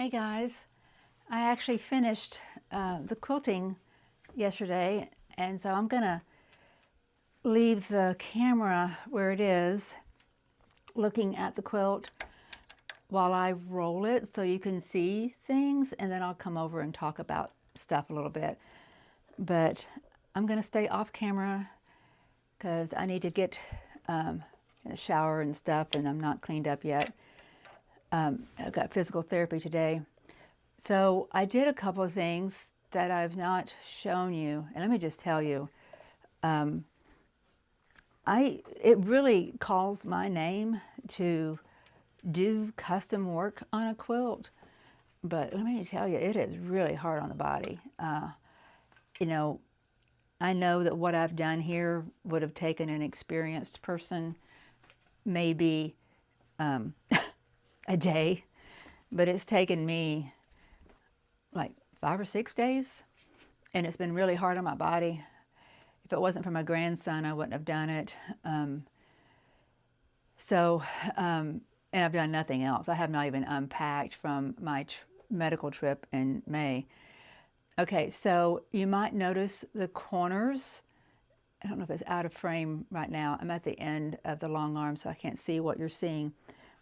Hey guys, I actually finished the quilting yesterday, and so I'm gonna leave the camera where it is, looking at the quilt while I roll it so you can see things, and then I'll come over and talk about stuff a little bit. But I'm gonna stay off camera because I need to get in the shower and stuff, and I'm not cleaned up yet. I've got physical therapy today. So I did a couple of things that I've not shown you, and let me just tell you, it really calls my name to do custom work on a quilt, but let me tell you, it is really hard on the body. You know, I know that what I've done here would have taken an experienced person maybe a day, but it's taken me like 5 or 6 days, and it's been really hard on my body. If it wasn't for my grandson, I wouldn't have done it. And I've done nothing else. I have not even unpacked from my medical trip in May. Okay, so you might notice the corners. I don't know if it's out of frame right now. I'm at the end of the long arm, so I can't see what you're seeing.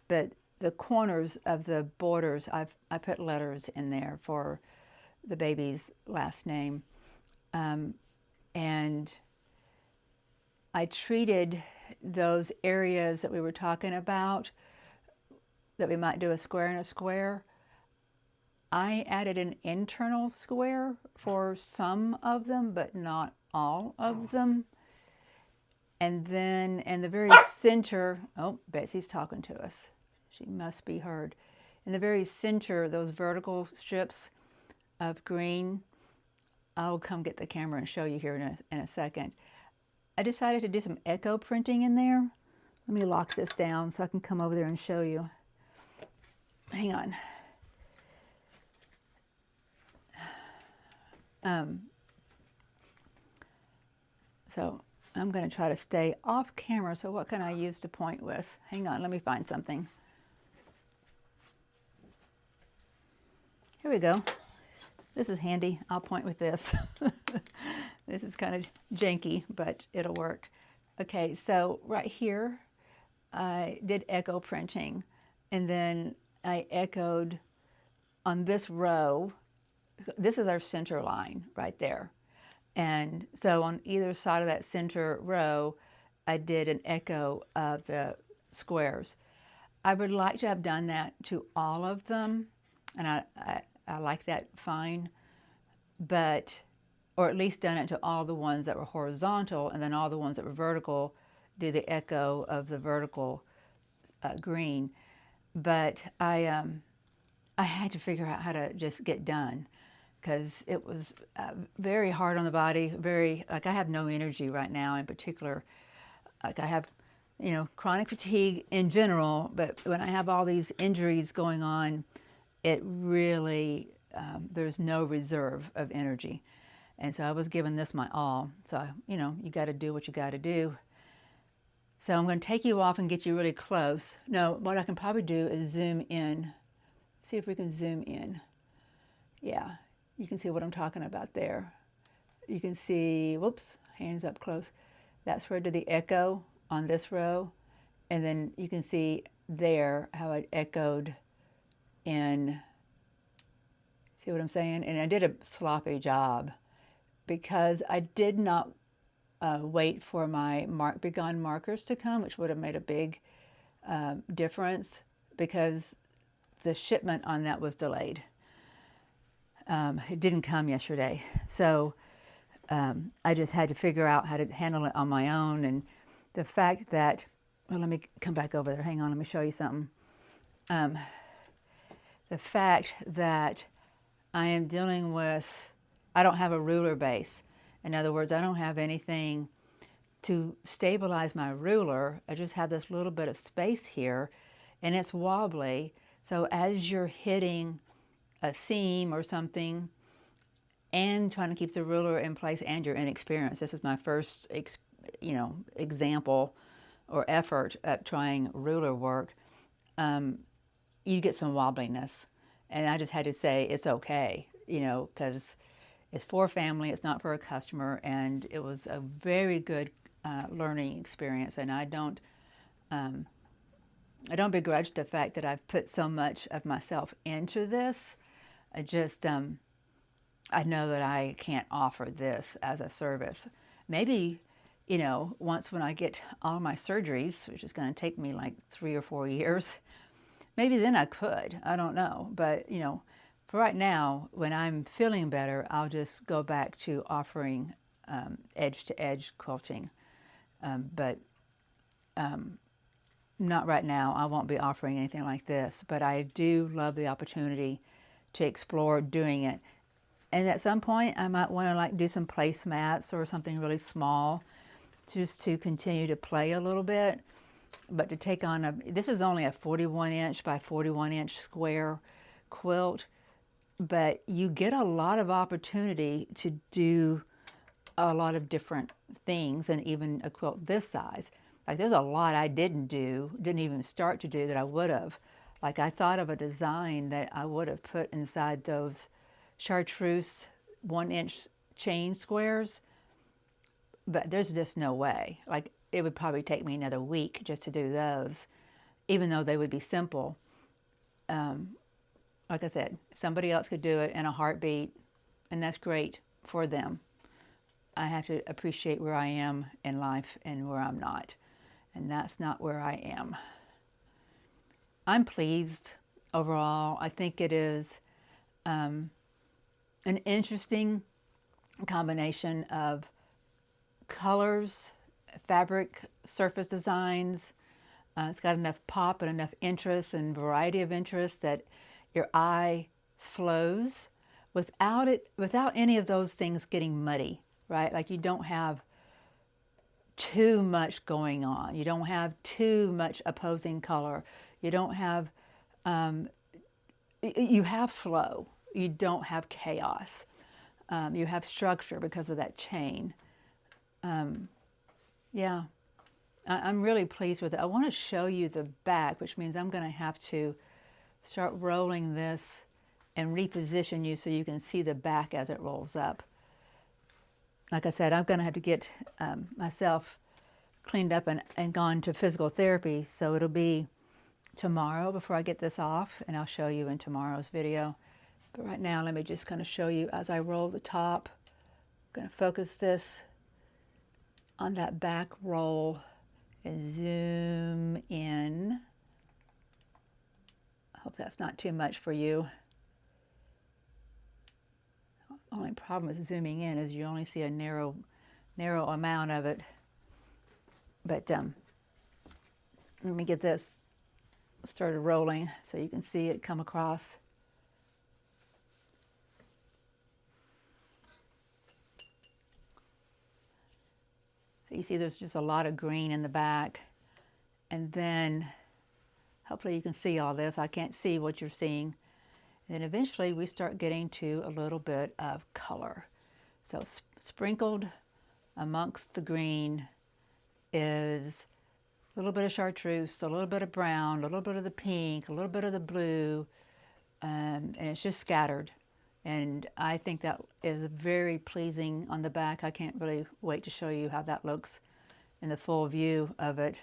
But the corners of the borders, I put letters in there for the baby's last name. And I treated those areas that we were talking about, that we might do a square and a square. I added an internal square for some of them, but not all of them. And then in the very center, oh, Betsy's talking to us. She must be heard. In the very center, those vertical strips of green, I'll come get the camera and show you here in a second. I decided to do some echo printing in there. Let me lock this down so I can come over there and show you. Hang on. So I'm going to try to stay off camera. So what can I use to point with? Hang on, let me find something. Here we go. This is handy. I'll point with this. This is kind of janky, but it'll work. Okay, so right here, I did echo printing, and then I echoed on this row. This is our center line right there. And so on either side of that center row, I did an echo of the squares. I would like to have done that to all of them, and I like that fine, but, or at least done it to all the ones that were horizontal, and then all the ones that were vertical, do the echo of the vertical green. But I had to figure out how to just get done, because it was very hard on the body, like I have no energy right now in particular. Like I have, chronic fatigue in general, but when I have all these injuries going on, it really, there's no reserve of energy. And so I was giving this my all. So, you got to do what you got to do. So I'm going to take you off and get you really close. No, what I can probably do is zoom in. See if we can zoom in. Yeah, you can see what I'm talking about there. You can see, whoops, hands up close. That's where I did the echo on this row. And then you can see there how it echoed in, see what I'm saying? And I did a sloppy job because I did not wait for my Begone markers to come, which would have made a big difference, because the shipment on that was delayed. It didn't come yesterday. So I just had to figure out how to handle it on my own. And the fact that, well, let me come back over there. Hang on, let me show you something. The fact that I am dealing with, I don't have a ruler base. In other words, I don't have anything to stabilize my ruler. I just have this little bit of space here, and it's wobbly. So as you're hitting a seam or something and trying to keep the ruler in place, and you're inexperienced, this is my first example or effort at trying ruler work, you get some wobbliness. And I just had to say it's okay, you know, because it's for family, it's not for a customer, and it was a very good learning experience. And I don't begrudge the fact that I've put so much of myself into this. I just I know that I can't offer this as a service. Maybe, you know, once when I get all my surgeries, which is going to take me like 3 or 4 years, maybe then I could. I don't know. But, you know, for right now, when I'm feeling better, I'll just go back to offering edge to edge quilting. But not right now. I won't be offering anything like this. But I do love the opportunity to explore doing it. And at some point, I might want to like do some placemats or something really small just to continue to play a little bit. But to take on this is only a 41 inch by 41 inch square quilt, but you get a lot of opportunity to do a lot of different things, and even a quilt this size. Like there's a lot I didn't even start to do that I would have. Like I thought of a design that I would have put inside those chartreuse 1 inch chain squares, but there's just no way. Like it would probably take me another week just to do those, even though they would be simple. Like I said, somebody else could do it in a heartbeat, and that's great for them. I have to appreciate where I am in life and where I'm not, and that's not where I am. I'm pleased overall. I think it is an interesting combination of colors, fabric, surface designs. It's got enough pop and enough interest and variety of interest that your eye flows without any of those things getting muddy, right? Like you don't have too much going on. You don't have too much opposing color. You don't have, you have flow. You don't have chaos. You have structure because of that chain. Yeah, I'm really pleased with it. I want to show you the back, which means I'm going to have to start rolling this and reposition you so you can see the back as it rolls up. Like I said, I'm going to have to get myself cleaned up and gone to physical therapy, so it'll be tomorrow before I get this off, and I'll show you in tomorrow's video. But right now, let me just kind of show you as I roll the top. I'm going to focus this on that back roll and zoom in. I hope that's not too much for you. Only problem with zooming in is you only see a narrow amount of it. But let me get this started rolling so you can see it come across. So you see there's just a lot of green in the back. And then hopefully you can see all this. I can't see what you're seeing. And then eventually we start getting to a little bit of color. So sprinkled amongst the green is a little bit of chartreuse, a little bit of brown, a little bit of the pink, a little bit of the blue, and it's just scattered. And I think that is very pleasing on the back. I can't really wait to show you how that looks in the full view of it.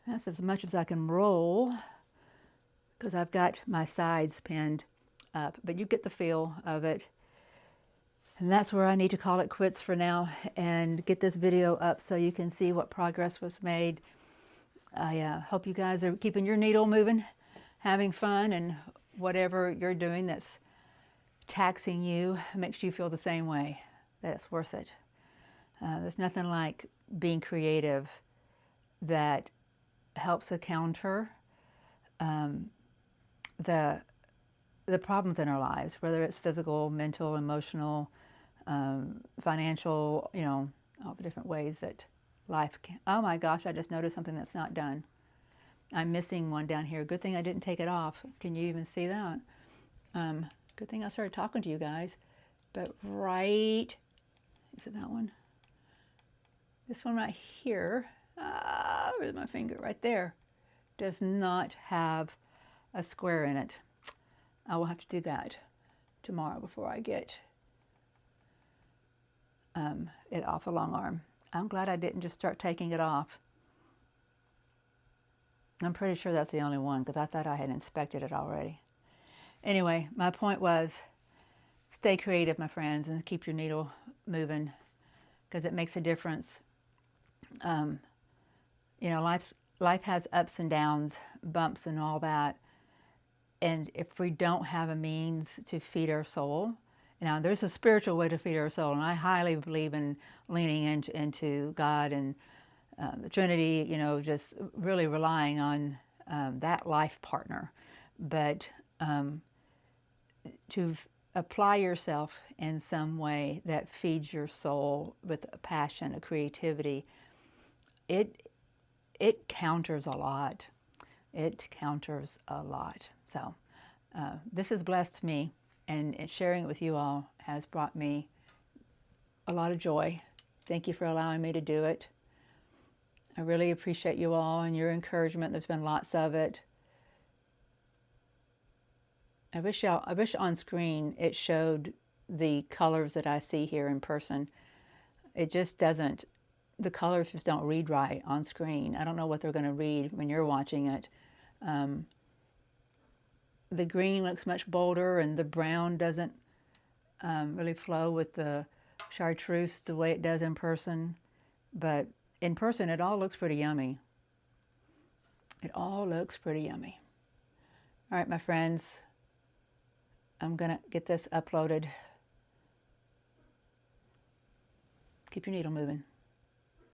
That's as much as I can roll because I've got my sides pinned up, but you get the feel of it. And that's where I need to call it quits for now and get this video up so you can see what progress was made. I hope you guys are keeping your needle moving, having fun, and whatever you're doing that's taxing you makes you feel the same way, that it's worth it. There's nothing like being creative that helps to counter the problems in our lives, whether it's physical, mental, emotional, financial, you know, all the different ways that life can. Oh my gosh, I just noticed something that's not done. I'm missing one down here. Good thing I didn't take it off. Can you even see that? Good thing I started talking to you guys. But right, is it that one? This one right here, where's my finger? Right there, does not have a square in it. I will have to do that tomorrow before I get it off the long arm. I'm glad I didn't just start taking it off. I'm pretty sure that's the only one because I thought I had inspected it already. Anyway, my point was stay creative, my friends, and keep your needle moving because it makes a difference. You know, life has ups and downs, bumps and all that. And if we don't have a means to feed our soul, now there's a spiritual way to feed our soul, and I highly believe in leaning into God and the Trinity, you know, just really relying on that life partner. But to apply yourself in some way that feeds your soul with a passion, a creativity, it counters a lot. It counters a lot. So this has blessed me, and sharing it with you all has brought me a lot of joy. Thank you for allowing me to do it. I really appreciate you all and your encouragement. There's been lots of it. I wish on screen it showed the colors that I see here in person. It just doesn't. The colors just don't read right on screen. I don't know what they're going to read when you're watching it. The green looks much bolder, and the brown doesn't really flow with the chartreuse the way it does in person. But in person, it all looks pretty yummy. It all looks pretty yummy. All right, my friends, I'm going to get this uploaded. Keep your needle moving.